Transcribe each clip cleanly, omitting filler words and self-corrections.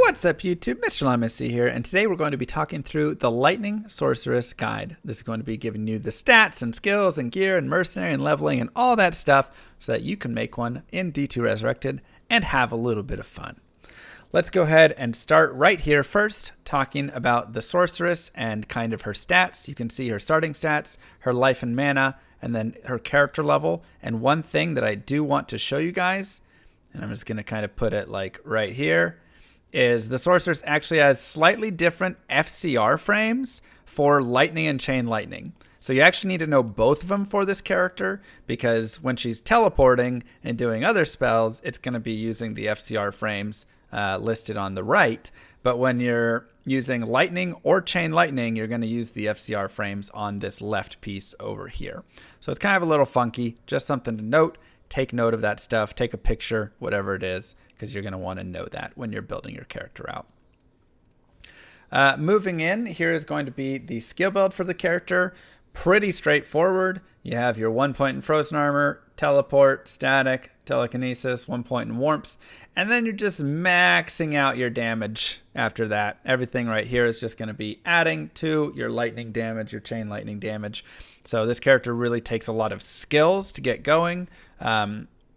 What's up, YouTube? Mr. Llama here, and today we're going to be talking through the Lightning Sorceress Guide. This is going to be giving you the stats and skills and gear and mercenary and leveling and all that stuff so that you can make one in D2 Resurrected and have a little bit of fun. Let's go ahead and start right here first, talking about the Sorceress and kind of her stats. You can see her starting stats, her life and mana, and then her character level. And one thing that I do want to show you guys, and I'm just going to kind of put it like right here, is the Sorceress actually has slightly different FCR frames for Lightning and Chain Lightning. So you actually need to know both of them for this character, because when she's teleporting and doing other spells, it's going to be using the FCR frames listed on the right. But when you're using Lightning or Chain Lightning, you're going to use the FCR frames on this left piece over here. So it's kind of a little funky, just something to note. Take note of that stuff, take a picture, whatever it is, because you're going to want to know that when you're building your character out. Moving in, here is going to be the skill build for the character. Pretty straightforward. You have your 1 point in frozen armor, teleport, static, telekinesis, 1 point in warmth, and then you're just maxing out your damage after that. Everything right here is just going to be adding to your lightning damage, your chain lightning damage. So this character really takes a lot of skills to get going,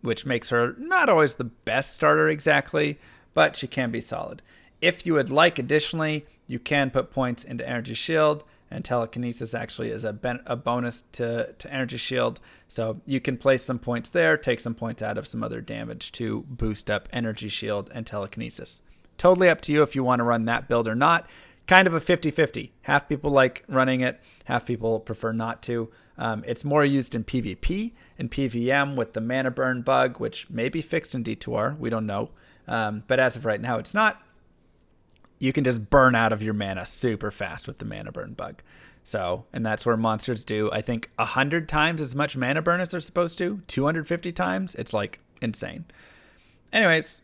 which makes her not always the best starter exactly, but she can be solid. If you would like, additionally, you can put points into energy shield, and telekinesis actually is a bonus to energy shield. So you can place some points there, take some points out of some other damage to boost up energy shield and telekinesis. Totally up to you if you want to run that build or not. Kind of a 50-50. Half people like running it, half people prefer not to. It's more used in PvP and PvM with the mana burn bug, which may be fixed in D2R. We don't know. But as of right now, it's not. You can just burn out of your mana super fast with the mana burn bug. So, and that's where monsters do, I think, 100 times as much mana burn as they're supposed to. 250 times. It's like insane. Anyways,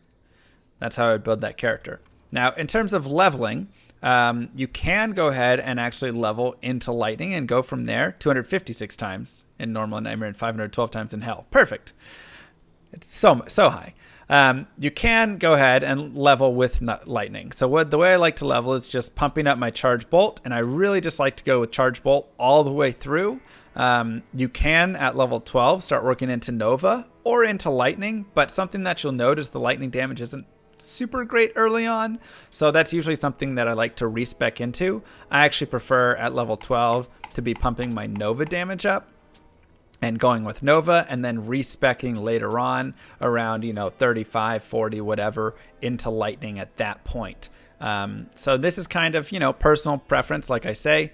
that's how I would build that character. Now, in terms of leveling, you can go ahead and actually level into lightning and go from there. 256 times in normal nightmare and 512 times in hell. Perfect. It's so high. You can go ahead and level with lightning. So the way I like to level is just pumping up my charge bolt, and I really just like to go with charge bolt all the way through. You can at level 12 start working into Nova or into lightning, but something that you'll note is the lightning damage isn't super great early on, so that's usually something that I like to respec into. I actually prefer at level 12 to be pumping my Nova damage up and going with Nova, and then respecking later on around 35, 40, whatever, into lightning at that point. So this is kind of personal preference. Like I say,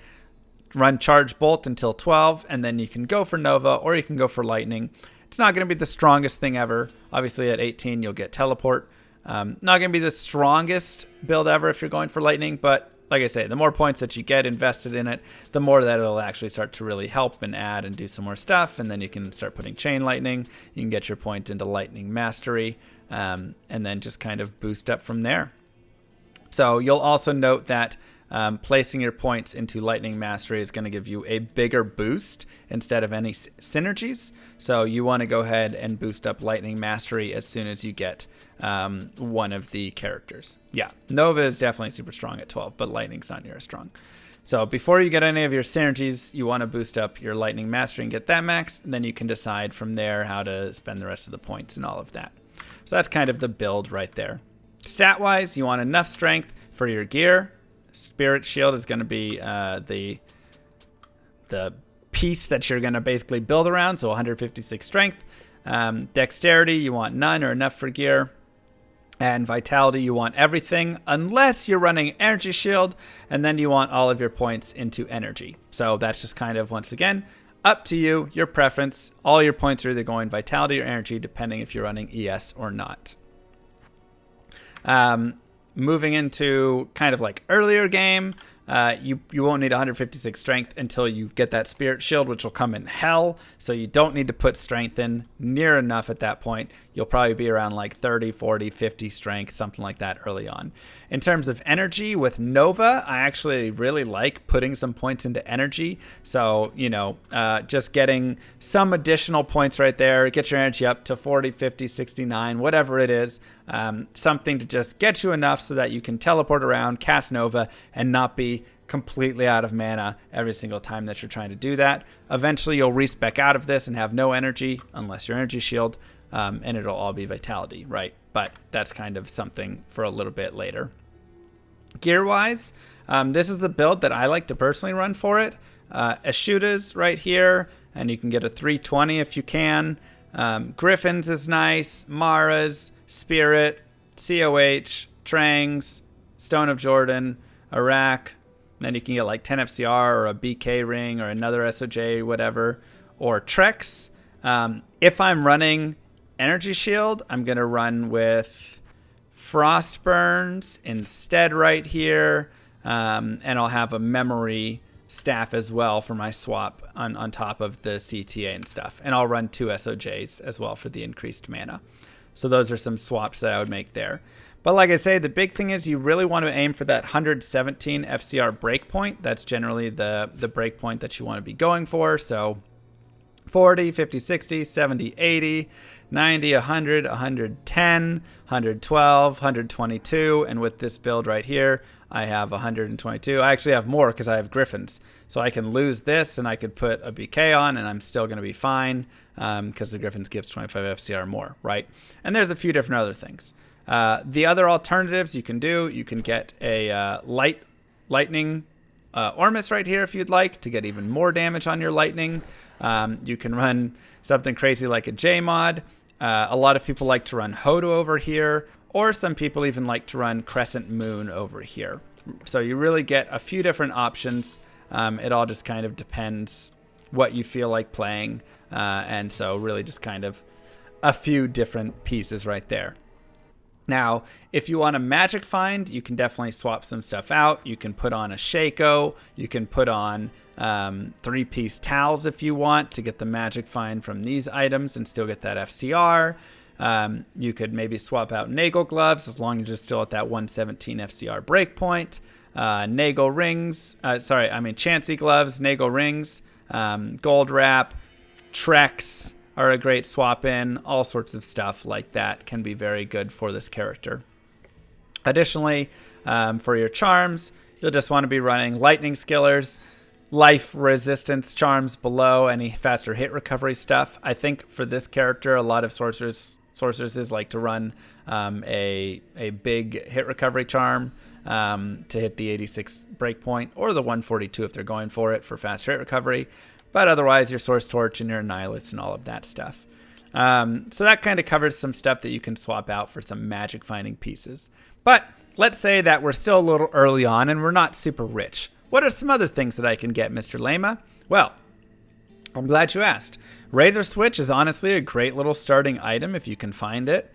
run charge bolt until 12, and then you can go for Nova or you can go for lightning. It's not going to be the strongest thing ever. Obviously at 18 you'll get teleport. Not going to be the strongest build ever if you're going for lightning, but like I say, the more points that you get invested in it, the more that it'll actually start to really help and add and do some more stuff. And then you can start putting chain lightning. You can get your point into lightning mastery, and then just kind of boost up from there. So you'll also note that placing your points into lightning mastery is going to give you a bigger boost instead of any synergies. So you want to go ahead and boost up lightning mastery as soon as you get one of the characters. Yeah, Nova is definitely super strong at 12, but lightning's not near as strong. So before you get any of your synergies, you want to boost up your lightning mastery and get that max, and then you can decide from there how to spend the rest of the points and all of that. So that's kind of the build right there. Stat wise, you want enough strength for your gear. Spirit shield is going to be the piece that you're going to basically build around, so 156 strength. Dexterity, you want none or enough for gear. And vitality, you want everything unless you're running energy shield, and then you want all of your points into energy. So that's just kind of, once again, up to you, your preference. All your points are either going vitality or energy, depending if you're running ES or not. Moving into kind of like earlier game, you won't need 156 strength until you get that spirit shield, which will come in hell. So you don't need to put strength in near enough at that point. You'll probably be around like 30, 40, 50 strength, something like that early on. In terms of energy with Nova, I actually really like putting some points into energy. So, just getting some additional points right there, get your energy up to 40, 50, 69, whatever it is. Something to just get you enough so that you can teleport around, cast Nova, and not be completely out of mana every single time that you're trying to do that. Eventually, you'll respec out of this and have no energy unless your energy shield, and it'll all be vitality, right? But that's kind of something for a little bit later. Gear-wise, this is the build that I like to personally run for it. Ashuta's right here, and you can get a 320 if you can. Griffin's is nice. Mara's, Spirit, COH, Trang's, Stone of Jordan, Iraq. Then you can get like 10 FCR or a BK ring or another SOJ, whatever. Or Trex. If I'm running Energy Shield, I'm going to run with Frostburns instead right here. And I'll have a memory staff as well for my swap on top of the CTA and stuff. And I'll run 2 SOJs as well for the increased mana. So those are some swaps that I would make there. But like I say, the big thing is you really want to aim for that 117 FCR breakpoint. That's generally the breakpoint that you want to be going for. So 40, 50, 60, 70, 80, 90, 100, 110, 112, 122. And with this build right here, I have 122. I actually have more because I have Griffins. So I can lose this and I could put a BK on and I'm still going to be fine because the Griffins gives 25 FCR more, right? And there's a few different other things. The other alternatives you can do, you can get a lightning Ormus right here if you'd like to get even more damage on your lightning. You can run something crazy like a J-mod. A lot of people like to run Hodo over here, or some people even like to run Crescent Moon over here. So you really get a few different options. It all just kind of depends what you feel like playing. And so really just kind of a few different pieces right there. Now, if you want a magic find, you can definitely swap some stuff out. You can put on a Shaco. You can put on 3-piece towels if you want to get the magic find from these items and still get that FCR. You could maybe swap out Nagel gloves as long as you're still at that 117 FCR breakpoint. Nagel rings, Chansey gloves, Nagel rings, gold wrap, Trex are a great swap in. All sorts of stuff like that can be very good for this character. Additionally, for your charms, you'll just want to be running lightning skillers, life resistance charms below any faster hit recovery stuff. I think for this character, a lot of sorceresses like to run a big hit recovery charm to hit the 86 breakpoint or the 142 if they're going for it for fast hit recovery. But otherwise, your Source Torch and your Annihilus and all of that stuff. So that kind of covers some stuff that you can swap out for some magic finding pieces. But let's say that we're still a little early on and we're not super rich. What are some other things that I can get, Mr. Llama? Well, I'm glad you asked. Razor Switch is honestly a great little starting item if you can find it.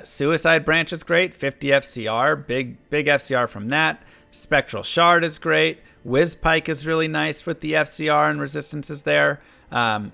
Suicide Branch is great, 50 FCR, big FCR from that. Spectral Shard is great. Whiz Pike is really nice with the FCR and resistances there.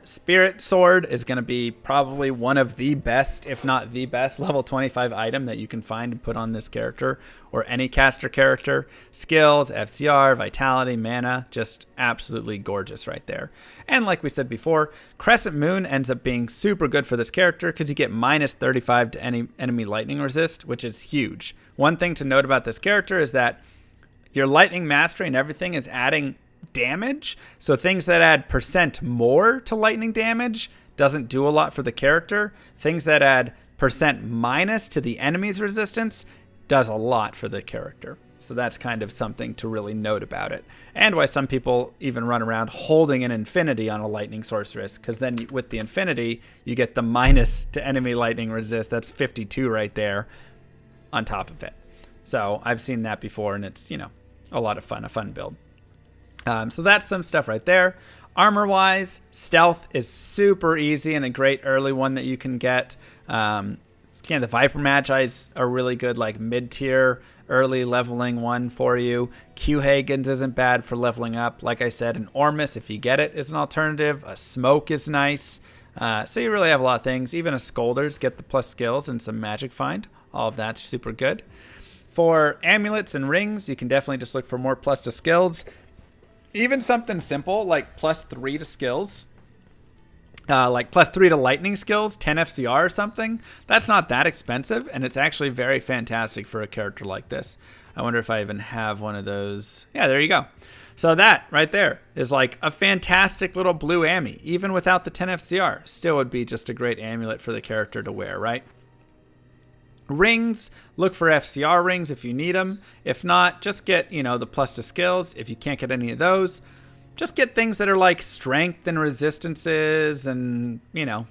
Spirit Sword is going to be probably one of the best, if not the best, level 25 item that you can find and put on this character or any caster character. Skills, FCR, vitality, mana, just absolutely gorgeous right there. And like we said before, Crescent Moon ends up being super good for this character because you get minus 35 to any enemy lightning resist, which is huge. One thing to note about this character is that your lightning mastery and everything is adding damage. So things that add % more to lightning damage doesn't do a lot for the character. Things that add % minus to the enemy's resistance does a lot for the character. So that's kind of something to really note about it. And why some people even run around holding an infinity on a lightning sorceress, because then with the infinity, you get the minus to enemy lightning resist. That's 52 right there on top of it. So I've seen that before, and it's, a lot of fun, a fun build. So that's some stuff right there. Armor-wise, Stealth is super easy and a great early one that you can get. Again, the Viper Magi's are really good, like mid-tier, early leveling one for you. Q-Hagen's isn't bad for leveling up. Like I said, an Ormus, if you get it, is an alternative. A Smoke is nice. So you really have a lot of things. Even a Scolders, get the plus skills and some magic find. All of that's super good. For amulets and rings, you can definitely just look for more plus to skills. Even something simple like +3 to skills. Like +3 to lightning skills, 10 FCR or something. That's not that expensive, and it's actually very fantastic for a character like this. I wonder if I even have one of those. Yeah, there you go. So that right there is like a fantastic little blue Ami. Even without the 10 FCR, still would be just a great amulet for the character to wear, right? Rings, look for FCR rings if you need them. If not, just get, the plus to skills. If you can't get any of those, just get things that are like strength and resistances and,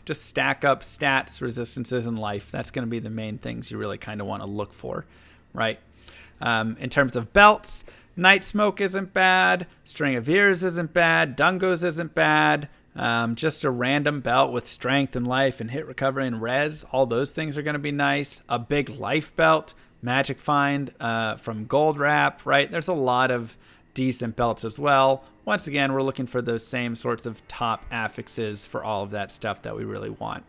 just stack up stats, resistances, and life. That's going to be the main things you really kind of want to look for, right? In terms of belts, Night Smoke isn't bad. String of Ears isn't bad. Dungo's isn't bad. Just a random belt with strength and life and hit recovery and res. All those things are going to be nice. A big life belt, magic find from Gold Wrap, right? There's a lot of decent belts as well. Once again, we're looking for those same sorts of top affixes for all of that stuff that we really want.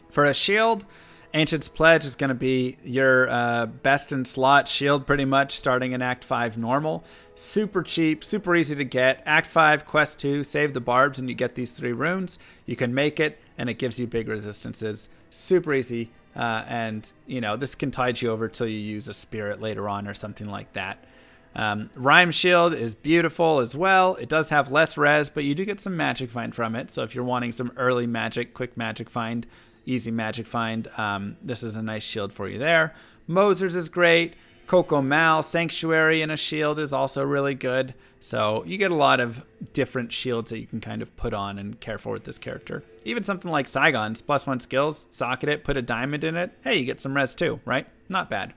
For a shield, Ancient's Pledge is going to be your best in slot shield pretty much starting in Act 5 normal. Super cheap, super easy to get. Act 5, Quest 2, save the barbs and you get these 3 runes. You can make it and it gives you big resistances. Super easy. And, this can tide you over till you use a spirit later on or something like that. Rhyme Shield is beautiful as well. It does have less res, but you do get some magic find from it. So if you're wanting some early magic, quick magic find, easy magic find, this is a nice shield for you there. Moser's is great. Coco Mal, Sanctuary in a shield is also really good. So you get a lot of different shields that you can kind of put on and care for with this character. Even something like Saigon's +1 skills, socket it, put a diamond in it. Hey, you get some res too, right? Not bad.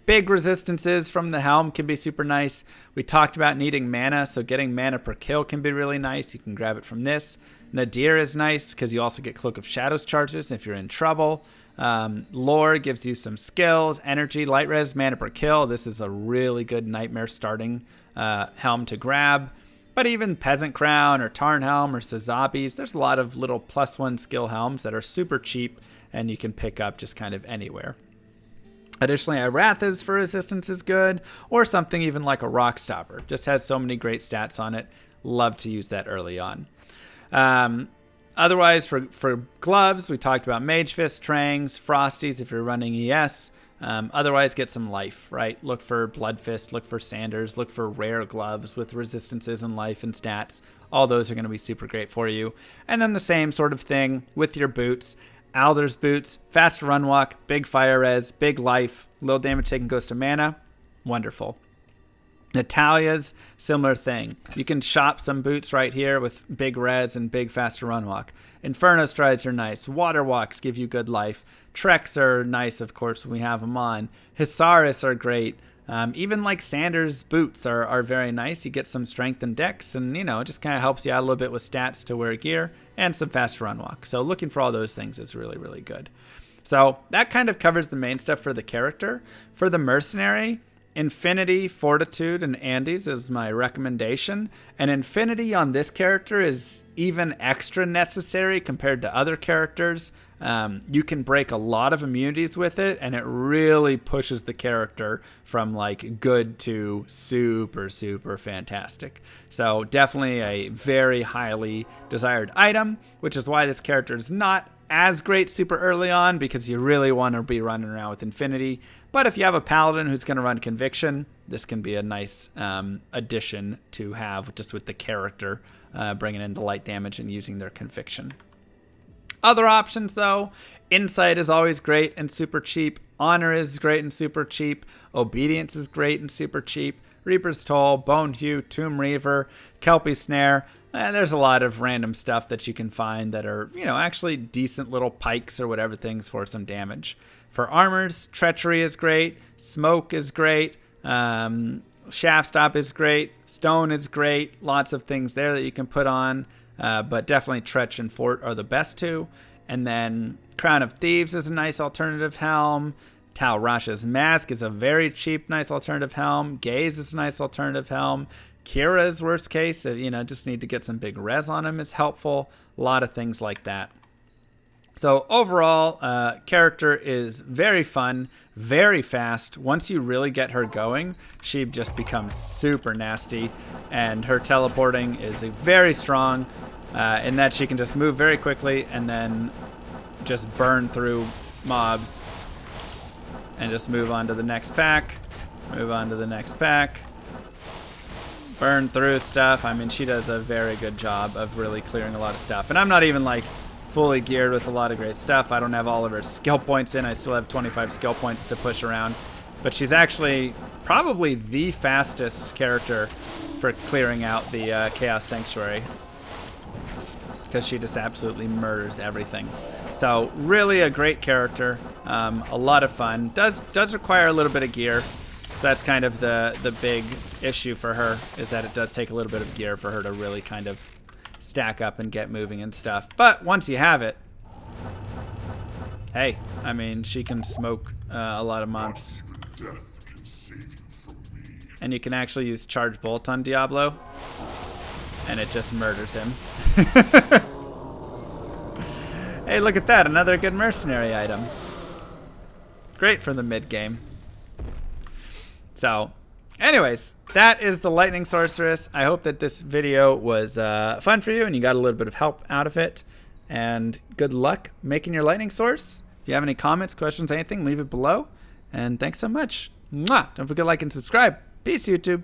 Big resistances from the helm can be super nice. We talked about needing mana, so getting mana per kill can be really nice. You can grab it from this. Nadir is nice because you also get Cloak of Shadows charges if you're in trouble. Lore gives you some skills, energy, light res, mana per kill. This is a really good nightmare starting helm to grab. But even Peasant Crown or Tarn Helm or Sazabi's, there's a lot of little +1 skill helms that are super cheap and you can pick up just kind of anywhere. Additionally, Iratha's for resistance is good, or something even like a Rock Stopper. Just has so many great stats on it. Love to use that early on. Otherwise, for gloves, we talked about Mage Fist, Trangs, Frosties if you're running ES. Otherwise, get some life, right? Look for Blood Fist, look for Sanders, look for rare gloves with resistances and life and stats. All those are going to be super great for you. And then the same sort of thing with your boots. Alder's Boots, fast run walk, big fire res, big life, little damage taken goes to mana. Wonderful. Natalia's, similar thing. You can shop some boots right here with big res and big faster run walk. Inferno Strides are nice. Water Walks give you good life. Treks are nice, of course, when we have them on. Hisaris are great. Even like Sanders' boots are very nice. You get some strength and dex, and it just kind of helps you out a little bit with stats to wear gear and some fast run walk. So looking for all those things is really, really good. So that kind of covers the main stuff for the character. For the Mercenary, Infinity, Fortitude, and Andes is my recommendation. And Infinity on this character is even extra necessary compared to other characters. You can break a lot of immunities with it, and it really pushes the character from like good to super, super fantastic. So definitely a very highly desired item, which is why this character is not as great super early on, because you really want to be running around with Infinity. But if you have a Paladin who's going to run Conviction, this can be a nice addition to have just with the character, bringing in the light damage and using their Conviction. Other options, though, Insight is always great and super cheap. Honor is great and super cheap. Obedience is great and super cheap. Reaper's Toll, Bone Hew, Tomb Reaver, Kelpie Snare. There's a lot of random stuff that you can find that are, actually decent little pikes or whatever things for some damage. For armors, Treachery is great. Smoke is great. Shaft Stop is great. Stone is great. Lots of things there that you can put on. But definitely Tretch and Fort are the best two. And then Crown of Thieves is a nice alternative helm. Tal Rasha's Mask is a very cheap, nice alternative helm. Gaze is a nice alternative helm. Kira's worst case, just need to get some big res on him is helpful. A lot of things like that. So overall, character is very fun, very fast. Once you really get her going, she just becomes super nasty. And her teleporting is very strong in that she can just move very quickly and then just burn through mobs and just move on to the next pack, move on to the next pack, burn through stuff. I mean, she does a very good job of really clearing a lot of stuff. And I'm not even like fully geared with a lot of great stuff. I don't have all of her skill points in. I still have 25 skill points to push around. But she's actually probably the fastest character for clearing out the Chaos Sanctuary, because she just absolutely murders everything. So really a great character, a lot of fun. Does require a little bit of gear. So that's kind of the big issue for her, is that it does take a little bit of gear for her to really kind of stack up and get moving and stuff. But once you have it, hey, I mean, she can smoke a lot of mobs. And you can actually use Charge Bolt on Diablo, and it just murders him. Hey, look at that, another good mercenary item. Great for the mid game. So, anyways, that is the Lightning Sorceress. I hope that this video was fun for you and you got a little bit of help out of it. And good luck making your lightning source. If you have any comments, questions, anything, leave it below. And thanks so much. Mwah! Don't forget to like and subscribe. Peace, YouTube.